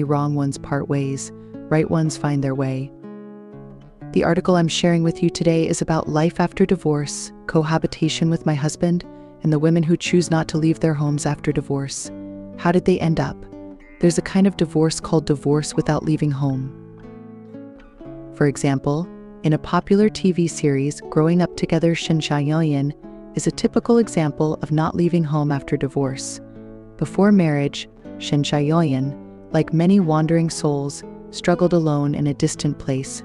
wrong ones part ways, right ones find their way. The article I'm sharing with you today is about life after divorce, cohabitation with my husband, and the women who choose not to leave their homes after divorce. How did they end up? There's a kind of divorce called divorce without leaving home. For example, in a popular TV series, Growing Up Together, Shen Xiaoyan is a typical example of not leaving home after divorce. Before marriage, Shen Xiaoyan, like many wandering souls, struggled alone in a distant place.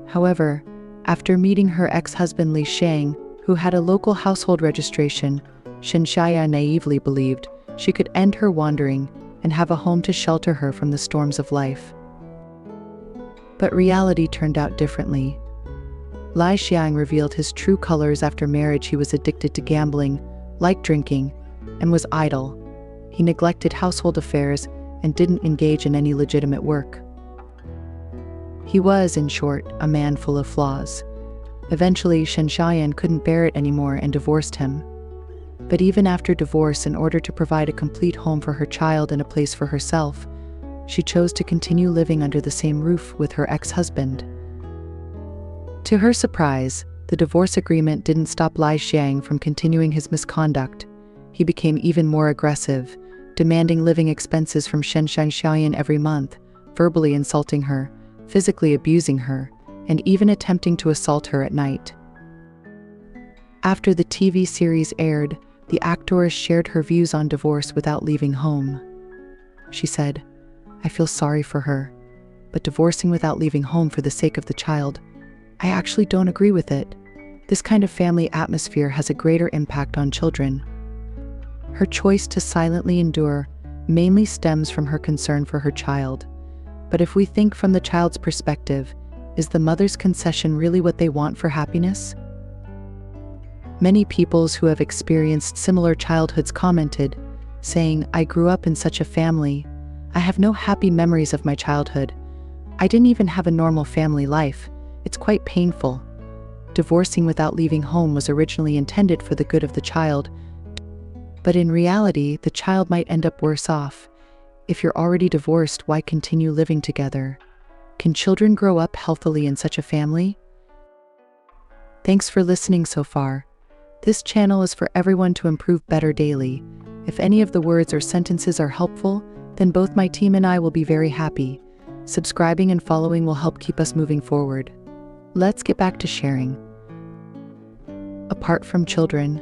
However, after meeting her ex-husband Li Sheng, who had a local household registration, Shen Xiaoyan naively believed she could end her wandering and have a home to shelter her from the storms of life. But reality turned out differently. Li Sheng revealed his true colors after marriage. He was addicted to gambling, liked drinking, and was idle. He neglected household affairs and didn't engage in any legitimate work. He was, in short, a man full of flaws. Eventually, Shen Xiaoyan couldn't bear it anymore and divorced him. But even after divorce, in order to provide a complete home for her child and a place for herself, she chose to continue living under the same roof with her ex-husband. To her surprise, the divorce agreement didn't stop Li Sheng from continuing his misconduct. He became even more aggressive, demanding living expenses from Shen Xiaoyan every month, verbally insulting her, physically abusing her, and even attempting to assault her at night. After the TV series aired, the actress shared her views on divorce without leaving home. She said, "I feel sorry for her, but divorcing without leaving home for the sake of the child, I actually don't agree with it. This kind of family atmosphere has a greater impact on children." Her choice to silently endure mainly stems from her concern for her child. But if we think from the child's perspective, is the mother's concession really what they want for happiness? Many peoples who have experienced similar childhoods commented, saying, "I grew up in such a family. I have no happy memories of my childhood. I didn't even have a normal family life. It's quite painful." Divorcing without leaving home was originally intended for the good of the child, but in reality, the child might end up worse off. If you're already divorced, why continue living together? Can children grow up healthily in such a family? Thanks for listening so far. This channel is for everyone to improve better daily. If any of the words or sentences are helpful, then both my team and I will be very happy. Subscribing and following will help keep us moving forward. Let's get back to sharing. Apart from children,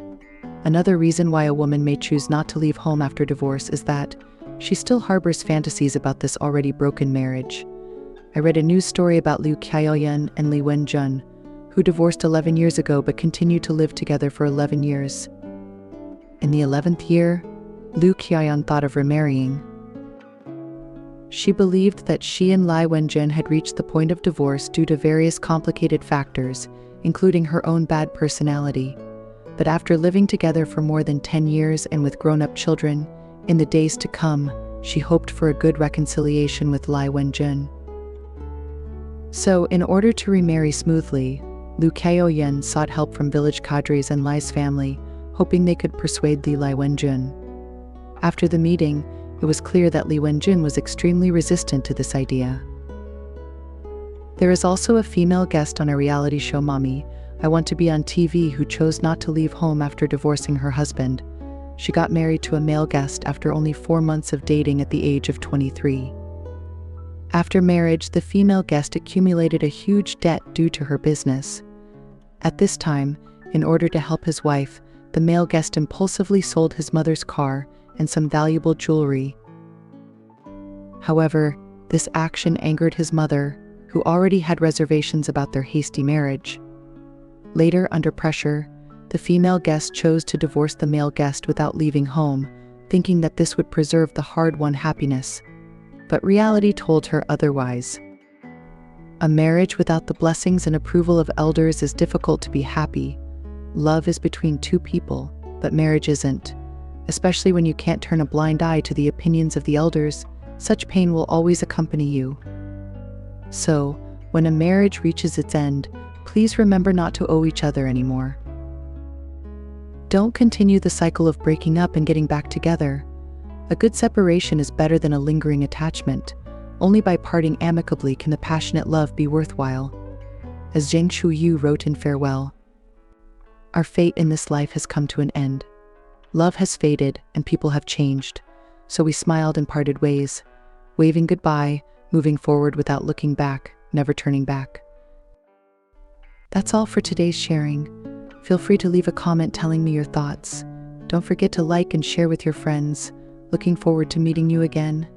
another reason why a woman may choose not to leave home after divorce is that she still harbors fantasies about this already broken marriage. I read a news story about Lu Qiaoyan and Li Wenjun, who divorced 11 years ago but continued to live together for 11 years. In the 11th year, Lu Qiaoyan thought of remarrying. She believed that she and Li Wenjun had reached the point of divorce due to various complicated factors, including her own bad personality. But after living together for more than 10 years and with grown-up children, in the days to come, she hoped for a good reconciliation with Li Wenjun. So, in order to remarry smoothly, Lu Qiaoyan sought help from village cadres and Li's family, hoping they could persuade Li Wenjun. After the meeting, it was clear that Li Wenjun was extremely resistant to this idea. There is also a female guest on a reality show, Mommy, I Want to Be on TV, who chose not to leave home after divorcing her husband. She got married to a male guest after only 4 months of dating at the age of 23. After marriage, the female guest accumulated a huge debt due to her business. At this time, in order to help his wife, the male guest impulsively sold his mother's car and some valuable jewelry. However, this action angered his mother, who already had reservations about their hasty marriage. Later, under pressure, the female guest chose to divorce the male guest without leaving home, thinking that this would preserve the hard-won happiness. But reality told her otherwise. A marriage without the blessings and approval of elders is difficult to be happy. Love is between two people, but marriage isn't. Especially when you can't turn a blind eye to the opinions of the elders, such pain will always accompany you. So, when a marriage reaches its end, please remember not to owe each other anymore. Don't continue the cycle of breaking up and getting back together. A good separation is better than a lingering attachment. Only by parting amicably can the passionate love be worthwhile. As Zheng Shuyu wrote in Farewell, our fate in this life has come to an end. Love has faded and people have changed, so we smiled and parted ways, waving goodbye, moving forward without looking back, never turning back. That's all for today's sharing. Feel free to leave a comment telling me your thoughts. Don't forget to like and share with your friends. Looking forward to meeting you again.